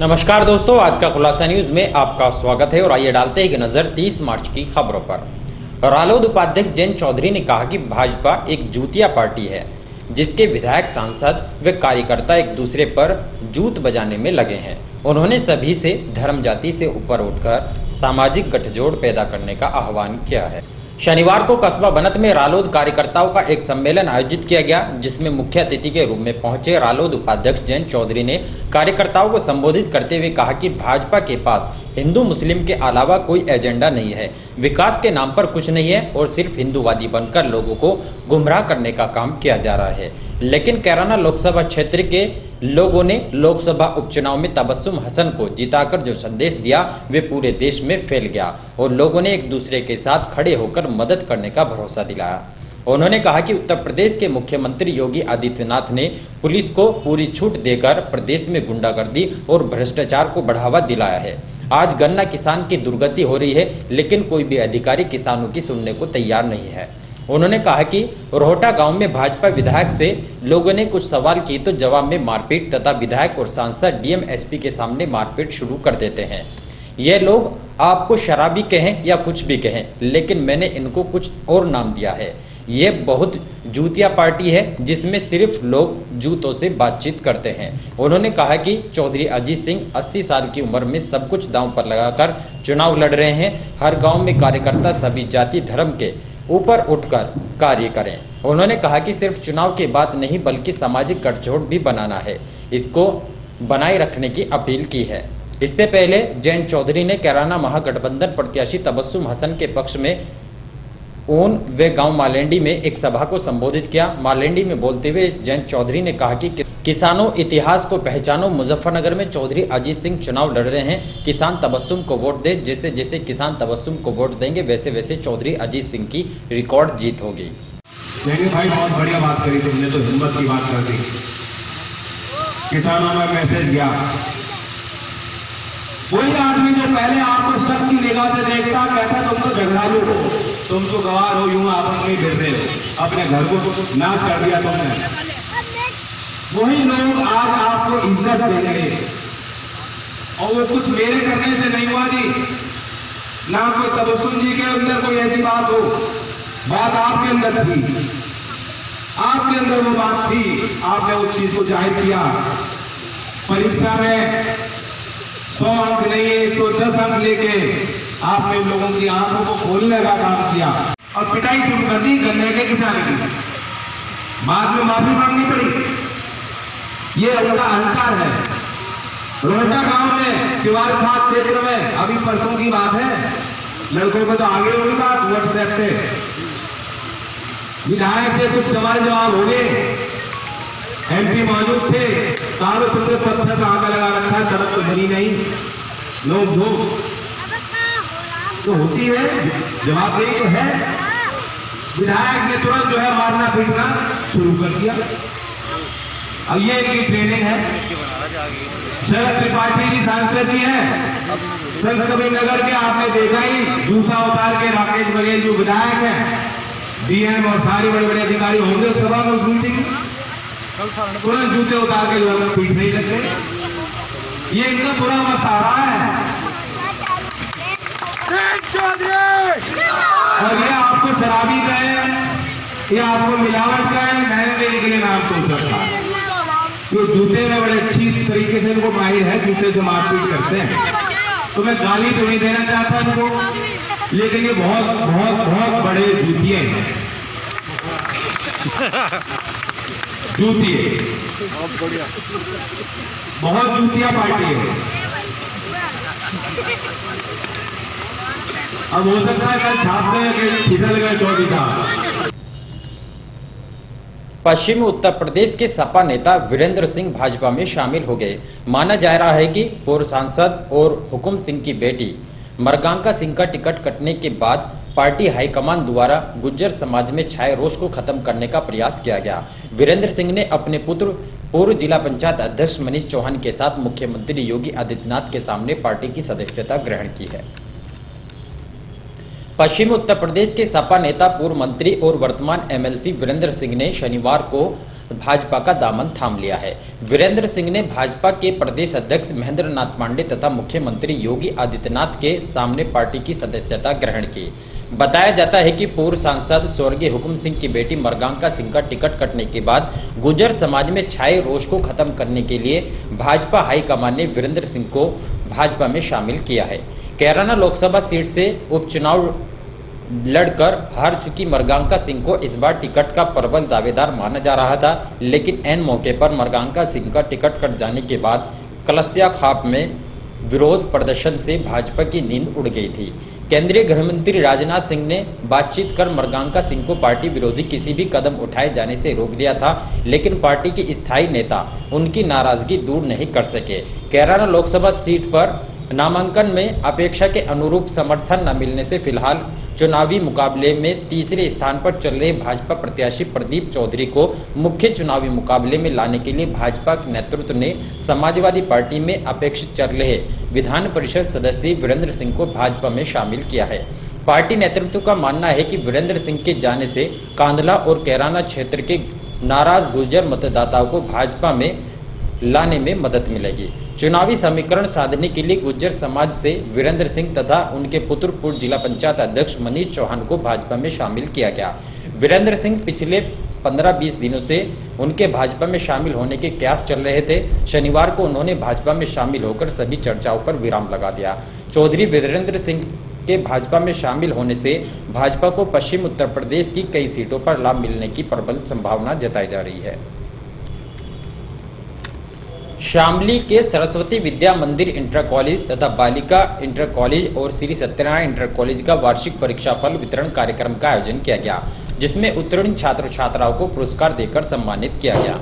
नमस्कार दोस्तों, आज का खुलासा न्यूज में आपका स्वागत है और आइए डालते हैं एक नजर 30 मार्च की खबरों पर। रालोद उपाध्यक्ष जयंत चौधरी ने कहा कि भाजपा एक जूतिया पार्टी है जिसके विधायक, सांसद व कार्यकर्ता एक दूसरे पर जूत बजाने में लगे हैं। उन्होंने सभी से धर्म जाति से ऊपर उठकर सामाजिक गठजोड़ पैदा करने का आह्वान किया है। शनिवार को कस्बा बनत में रालोद कार्यकर्ताओं का एक सम्मेलन आयोजित किया गया, जिसमें मुख्य अतिथि के रूप में पहुंचे रालोद उपाध्यक्ष जयंत चौधरी ने कार्यकर्ताओं को संबोधित करते हुए कहा कि भाजपा के पास हिंदू मुस्लिम के अलावा कोई एजेंडा नहीं है, विकास के नाम पर कुछ नहीं है और सिर्फ हिंदूवादी बनकर लोगों को गुमराह करने का काम किया जा रहा है। लेकिन कैराना लोकसभा क्षेत्र के लोगों ने लोकसभा उपचुनाव में तबस्सुम हसन को जिताकर जो संदेश दिया वे पूरे देश में फैल गया और लोगों ने एक दूसरे के साथ खड़े होकर मदद करने का भरोसा दिलाया। उन्होंने कहा कि उत्तर प्रदेश के मुख्यमंत्री योगी आदित्यनाथ ने पुलिस को पूरी छूट देकर प्रदेश में गुंडागर्दी और भ्रष्टाचार को बढ़ावा दिलाया है। आज गन्ना किसान की दुर्गति हो रही है, लेकिन कोई भी अधिकारी किसानों की सुनने को तैयार नहीं है। उन्होंने कहा कि रोहटा गांव में भाजपा विधायक से लोगों ने कुछ सवाल किए तो जवाब में मारपीट तथा विधायक और सांसद डीएम एसपी के सामने मारपीट शुरू कर देते हैं। ये लोग आपको शराबी कहें या कुछ भी कहें, लेकिन मैंने इनको कुछ और नाम दिया है। ये बहुत जूतिया पार्टी है जिसमें सिर्फ लोग जूतों से बातचीत करते हैं। उन्होंने कहा कि चौधरी अजीत सिंह 80 साल की उम्र में सब कुछ दांव पर लगाकर चुनाव लड़ रहे हैं। हर गांव में कार्यकर्ता सभी जाति धर्म के ऊपर उठकर कार्य करें। उन्होंने कहा कि सिर्फ चुनाव की बात नहीं बल्कि सामाजिक गठजोड़ भी बनाना है, इसको बनाए रखने की अपील की है। इससे पहले जयंत चौधरी ने कैराना महागठबंधन प्रत्याशी तबस्सुम हसन के पक्ष में ऊन व गांव मालेंडी में एक सभा को संबोधित किया। मालेंडी में बोलते हुए जयंत चौधरी ने कहा कि किसानों, इतिहास को पहचानो। मुजफ्फरनगर में चौधरी अजीत सिंह चुनाव लड़ रहे हैं। किसान तबस्सुम को वोट दे। जैसे जैसे किसान तबस्सुम को वोट देंगे वैसे वैसे चौधरी अजीत सिंह की रिकॉर्ड जीत होगी। भाई बहुत बढ़िया बात करी तुमने, तो हिम्मत की बात कर दी। किसानों में मैसेज गया, वही आदमी जो पहले आपको शक की निगाह से देखता, कहता तुम तो झगड़ालू हो, तुम तो गवार हो, यूं आपस में फिर रहे हो, अपने घर को नाश कर दिया तुमने। वही लोग आज आपको इज्जत देंगे और वो कुछ मेरे करने से नहीं हुआ जी, ना कोई तबस्सुम जी के अंदर कोई ऐसी बात हो, बात आपके अंदर थी, आपके अंदर वो बात थी, आपने उस चीज को जाहिर किया। परीक्षा में 100 अंक नहीं 110 अंक लेके आपने लोगों की आंखों को खोलने का काम किया और पिटाई शुरू कर दी गन्ने के किसान की। बाद में माफी मांगनी पड़ी। ये उनका अहंकार है। रोहटा गांव में शिवाल खाद क्षेत्र में अभी परसों की बात है, लड़कों को तो आगे उनका व्हाट्सएप पे विधायक से कुछ सवाल जवाब हो गए। एमपी मौजूद थे, सालों तुमने पत्थर कहां का लगा रखा है, सड़क तो बनी नहीं, लोग धूप तो होती है, जवाब यही तो है। विधायक ने तुरंत जो है मारना पीटना शुरू कर दिया। अब ये इनकी ट्रेनिंग है। शरद त्रिपाठी जी सांसद जी हैं, संत कबीर नगर के, आपने देखा ही जूता उतार के राकेश बघेल जो विधायक हैं, डीएम और सारे बड़े बड़े अधिकारी होंगे सभा में सुनते, तुरंत जूते उतार के जो है पीट नहीं लगते। ये इनका बुरा वक्त आ रहा है और ये आपको शराबी कहे, ये आपको मिलावट कहे, मैंने इनके लिए नाम सोच रखा। ये जूते में बड़े अच्छी तरीके से इनको माहिर है, जूते से मारपीट करते हैं। तो मैं गाली तो नहीं देना चाहता इनको, लेकिन ये बहुत बहुत बहुत बड़े जूतिए हैं। जूतिए बहुत जूतिया पार्टी है। अब हो सकता है कल छाप में फिसल गए चौधरी साहब। पश्चिमी उत्तर प्रदेश के सपा नेता वीरेंद्र सिंह भाजपा में शामिल हो गए। माना जा रहा है कि पूर्व सांसद और हुकुम सिंह की बेटी मरगांका सिंह का टिकट कटने के बाद पार्टी हाईकमान द्वारा गुज्जर समाज में छाए रोष को खत्म करने का प्रयास किया गया। वीरेंद्र सिंह ने अपने पुत्र पूर्व जिला पंचायत अध्यक्ष मनीष चौहान के साथ मुख्यमंत्री योगी आदित्यनाथ के सामने पार्टी की सदस्यता ग्रहण की है। पश्चिमी उत्तर प्रदेश के सपा नेता, पूर्व मंत्री और वर्तमान एमएलसी वीरेंद्र सिंह ने शनिवार को भाजपा का दामन थाम लिया है। वीरेंद्र सिंह ने भाजपा के प्रदेश अध्यक्ष महेंद्र नाथ पांडे तथा मुख्यमंत्री योगी आदित्यनाथ के सामने पार्टी की सदस्यता ग्रहण की। बताया जाता है कि पूर्व सांसद स्वर्गीय हुकुम सिंह की बेटी मरगांका सिंह का टिकट कटने के बाद गुर्जर समाज में छाए रोष को खत्म करने के लिए भाजपा हाईकमान ने वीरेंद्र सिंह को भाजपा में शामिल किया है। कैराना लोकसभा सीट से उपचुनाव लड़कर हार चुकी मरगांका सिंह को इस बार टिकट का प्रबल दावेदार माना जा रहा था, लेकिन ऐन मौके पर मरगांका सिंह का टिकट कट जाने के बाद कलसिया खाप में विरोध प्रदर्शन से भाजपा की नींद उड़ गई थी। केंद्रीय गृह मंत्री राजनाथ सिंह ने बातचीत कर मरगांका सिंह को पार्टी विरोधी किसी भी कदम उठाए जाने से रोक दिया था, लेकिन पार्टी के स्थायी नेता उनकी नाराजगी दूर नहीं कर सके। कैराना लोकसभा सीट पर नामांकन में अपेक्षा के अनुरूप समर्थन न मिलने से फिलहाल चुनावी मुकाबले में तीसरे स्थान पर चल रहे भाजपा प्रत्याशी प्रदीप चौधरी को मुख्य चुनावी मुकाबले में लाने के लिए भाजपा के नेतृत्व ने समाजवादी पार्टी में अपेक्षित चल रहे विधान परिषद सदस्य वीरेंद्र सिंह को भाजपा में शामिल किया है। पार्टी नेतृत्व का मानना है कि वीरेंद्र सिंह के जाने से कांधला और कैराना क्षेत्र के नाराज गुर्जर मतदाताओं को भाजपा में लाने में मदद मिलेगी। चुनावी समीकरण साधने के लिए गुर्जर समाज से वीरेंद्र सिंह तथा उनके पुत्र पूर्व जिला पंचायत अध्यक्ष मनीष चौहान को भाजपा में शामिल किया गया। वीरेंद्र सिंह पिछले 15-20 दिनों से उनके भाजपा में शामिल होने के कयास चल रहे थे। शनिवार को उन्होंने भाजपा में शामिल होकर सभी चर्चाओं पर विराम लगा दिया। चौधरी वीरेंद्र सिंह के भाजपा में शामिल होने से भाजपा को पश्चिम उत्तर प्रदेश की कई सीटों पर लाभ मिलने की प्रबल संभावना जताई जा रही है। शामली के सरस्वती विद्या मंदिर इंटर कॉलेज तथा बालिका इंटर कॉलेज और श्री सत्यनारायण इंटर कॉलेज का वार्षिक परीक्षा फल वितरण कार्यक्रम का आयोजन किया गया, जिसमें उत्तीर्ण छात्र छात्राओं को पुरस्कार देकर सम्मानित किया गया।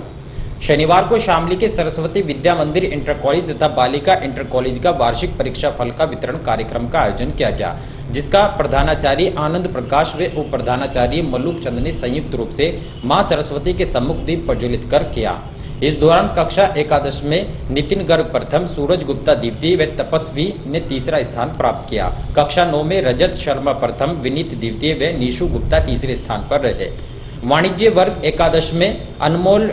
शनिवार को शामली के सरस्वती विद्या मंदिर इंटर कॉलेज तथा बालिका इंटर कॉलेज का वार्षिक परीक्षा फल का वितरण कार्यक्रम का आयोजन किया गया, जिसका प्रधानाचार्य आनंद प्रकाश व उप प्रधानाचार्य मल्लुक चंद ने संयुक्त रूप से मां सरस्वती के सम्मुख दीप प्रज्वलित कर किया। इस दौरान कक्षा एकादश में नितिन गर्ग प्रथम, सूरज गुप्ता द्वितीय व तपस्वी ने तीसरा स्थान प्राप्त किया। कक्षा 9 में रजत शर्मा प्रथम, विनीत द्वितीय व निशु गुप्ता तीसरे स्थान पर रहे। वाणिज्य वर्ग एकादश में अनमोल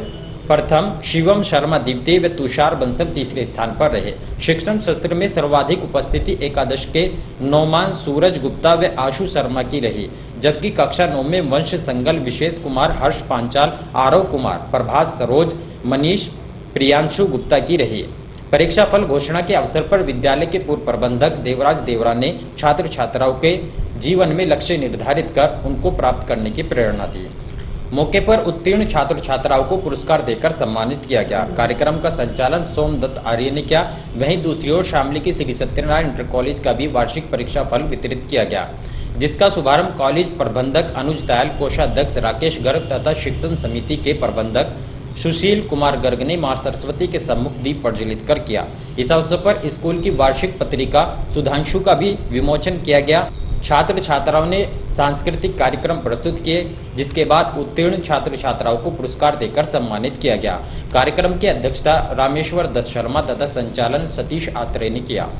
प्रथम, शिवम शर्मा द्वितीय व तुषार बंसल तीसरे स्थान पर रहे। शिक्षण सत्र में सर्वाधिक उपस्थिति एकादश के नौमान सूरज गुप्ता व आशु शर्मा की रही, जबकि कक्षा 9 में वंश संगल, विशेष कुमार, हर्ष पांचाल, आरव कुमार, प्रभास सरोज, मनीष प्रियांशु गुप्ता की रही। परीक्षा फल घोषणा के अवसर पर विद्यालय के पूर्व प्रबंधक देवराज देवरा ने छात्र छात्राओं के जीवन में लक्ष्य निर्धारित कर उनको प्राप्त करने की प्रेरणा दी। मौके पर उत्तीर्ण छात्र छात्राओं को पुरस्कार देकर सम्मानित किया गया। कार्यक्रम का संचालन सोमदत्त आर्य ने किया। वहीं दूसरी ओर शामली के श्री सत्यनारायण इंटर कॉलेज का भी वार्षिक परीक्षा फल वितरित किया गया, जिसका शुभारंभ कॉलेज प्रबंधक अनुज दयाल, कोषाध्यक्ष राकेश गर्ग तथा शिक्षण समिति के प्रबंधक सुशील कुमार गर्ग ने मां सरस्वती के सम्मुख दीप प्रज्वलित कर किया। इस अवसर पर स्कूल की वार्षिक पत्रिका सुधांशु का भी विमोचन किया गया। छात्र छात्राओं ने सांस्कृतिक कार्यक्रम प्रस्तुत किए, जिसके बाद उत्तीर्ण छात्र छात्राओं को पुरस्कार देकर सम्मानित किया गया। कार्यक्रम की अध्यक्षता रामेश्वर दत्त शर्मा तथा संचालन सतीश आत्रे ने किया।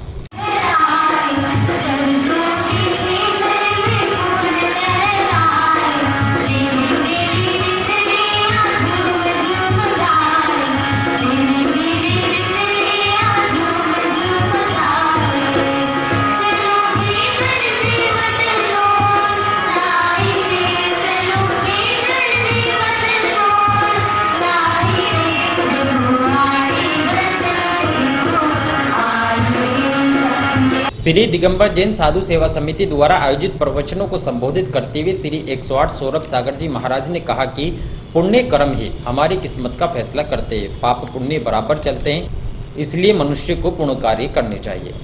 श्री दिगंबर जैन साधु सेवा समिति द्वारा आयोजित प्रवचनों को संबोधित करते हुए श्री 108 सौरभ सागर जी महाराज ने कहा कि पुण्य कर्म ही हमारी किस्मत का फैसला करते हैं। पाप पुण्य बराबर चलते हैं, इसलिए मनुष्य को पुण्य कार्य करने चाहिए।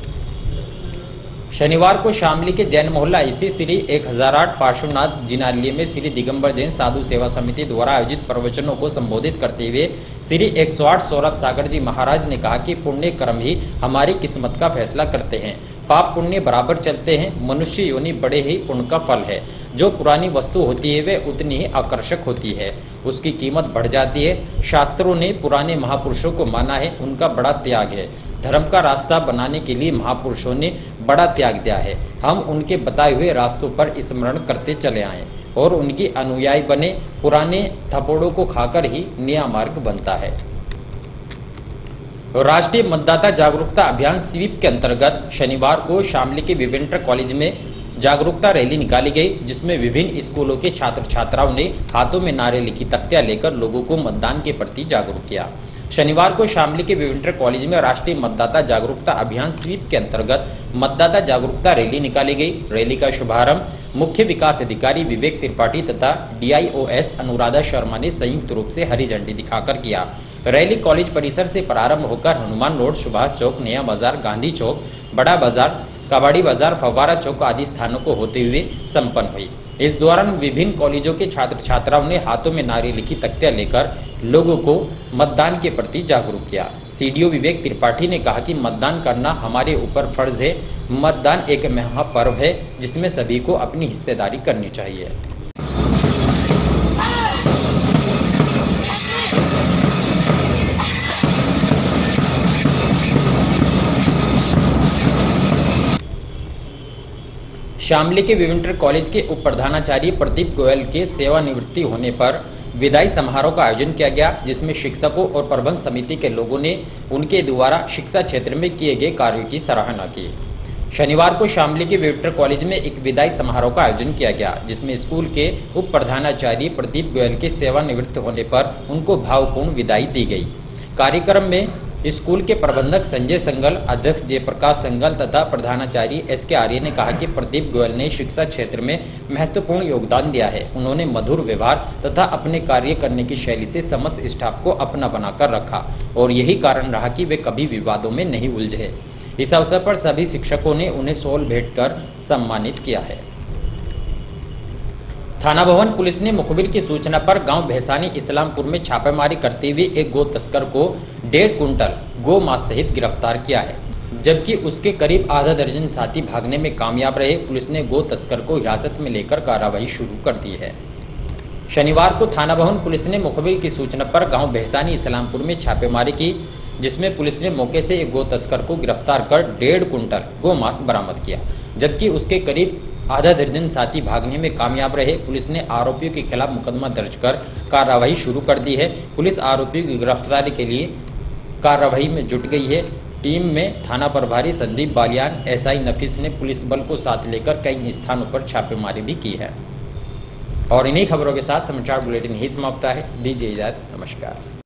शनिवार को शामली के जैन मोहल्ला स्थित श्री 1008 पार्श्वनाथ जिनालय में श्री दिगंबर जैन साधु सेवा समिति द्वारा आयोजित प्रवचनों को संबोधित करते हुए श्री 108 सौरभ सागर जी महाराज ने कहा कि पुण्य कर्म ही हमारी किस्मत का फैसला करते हैं। पाप पुण्य बराबर चलते हैं। मनुष्य योनि बड़े ही पुण्य का फल है। जो पुरानी वस्तु होती है वह उतनी ही आकर्षक होती है, उसकी कीमत बढ़ जाती है। शास्त्रों ने पुराने महापुरुषों को माना है, उनका बड़ा त्याग है। धर्म का रास्ता बनाने के लिए महापुरुषों ने बड़ा त्याग दिया है। हम उनके बताए हुए रास्तों पर स्मरण करते चले आए। और उनकी अनुयायी बने, पुराने थप्पड़ों को खाकर ही नया मार्ग बनता है। राष्ट्रीय मतदाता जागरूकता अभियान स्वीप के अंतर्गत शनिवार को शामली के विवेंटर कॉलेज में जागरूकता रैली निकाली गई, जिसमें विभिन्न स्कूलों के छात्र छात्राओं ने हाथों में नारे लिखी तख्तियां लेकर लोगों को मतदान के प्रति जागरूक किया। शनिवार को शामली के विवेंटर कॉलेज में राष्ट्रीय मतदाता जागरूकता अभियान स्वीप के अंतर्गत मतदाता जागरूकता रैली निकाली गई। रैली का शुभारंभ मुख्य विकास अधिकारी विवेक त्रिपाठी तथा DIOS अनुराधा शर्मा ने संयुक्त रूप से हरी झंडी दिखाकर किया। रैली कॉलेज परिसर से प्रारंभ होकर हनुमान रोड, सुभाष चौक, नया बाजार, गांधी चौक, बड़ा बाजार, कबाड़ी बाजार, फव्वारा चौक आदि स्थानों को होते हुए संपन्न हुई। इस दौरान विभिन्न कॉलेजों के छात्र छात्राओं ने हाथों में नारे लिखी तख्तियां लेकर लोगों को मतदान के प्रति जागरूक किया। CDO विवेक त्रिपाठी ने कहा कि मतदान करना हमारे ऊपर फर्ज है। मतदान एक महापर्व है जिसमें सभी को अपनी हिस्सेदारी करनी चाहिए। शामली के विवेंटर कॉलेज के उप प्रधानाचार्य प्रदीप गोयल के सेवानिवृत्ति होने पर विदाई समारोह का आयोजन किया गया, जिसमें शिक्षकों और प्रबंध समिति के लोगों ने उनके द्वारा शिक्षा क्षेत्र में किए गए कार्यों की सराहना की। शनिवार को शामली के विवेंटर कॉलेज में एक विदाई समारोह का आयोजन किया गया, जिसमें स्कूल के उप प्रधानाचार्य प्रदीप गोयल के सेवानिवृत्त होने पर उनको भावपूर्ण विदाई दी गई। कार्यक्रम में स्कूल के प्रबंधक संजय संगल, अध्यक्ष जयप्रकाश संगल तथा प्रधानाचार्य SK आर्य ने कहा कि प्रदीप गोयल ने शिक्षा क्षेत्र में महत्वपूर्ण योगदान दिया है। उन्होंने मधुर व्यवहार तथा अपने कार्य करने की शैली से समस्त स्टाफ को अपना बनाकर रखा और यही कारण रहा कि वे कभी विवादों में नहीं उलझे। इस अवसर पर सभी शिक्षकों ने उन्हें शॉल भेंट कर सम्मानित किया है। थाना भवन पुलिस ने मुखबिर की सूचना पर गांव भैसानी इस्लामपुर में छापेमारी करते हुए एक गो तस्कर को 1.5 कुंटल गो मांस सहित गिरफ्तार किया है, जबकि उसके करीब आधा दर्जन साथी भागने में कामयाब रहे। पुलिस ने गो तस्कर को हिरासत में लेकर कार्रवाई शुरू कर दी है। शनिवार को थाना भवन पुलिस ने मुखबिर की सूचना पर गाँव भैसानी इस्लामपुर में छापेमारी की, जिसमें पुलिस ने मौके से एक गो तस्कर को गिरफ्तार कर 1.5 कुंटल गो मांस बरामद किया, जबकि उसके करीब आधा दर्जन साथी भागने में कामयाब रहे। पुलिस ने आरोपियों के खिलाफ मुकदमा दर्ज कर कार्रवाई शुरू कर दी है। पुलिस आरोपियों की गिरफ्तारी के लिए कार्रवाई में जुट गई है। टीम में थाना प्रभारी संदीप बालियान, SI नफीस ने पुलिस बल को साथ लेकर कई स्थानों पर छापेमारी भी की है। और इन्हीं खबरों के साथ समाचार बुलेटिन ही समाप्त है। दीजिए इजाजत, नमस्कार।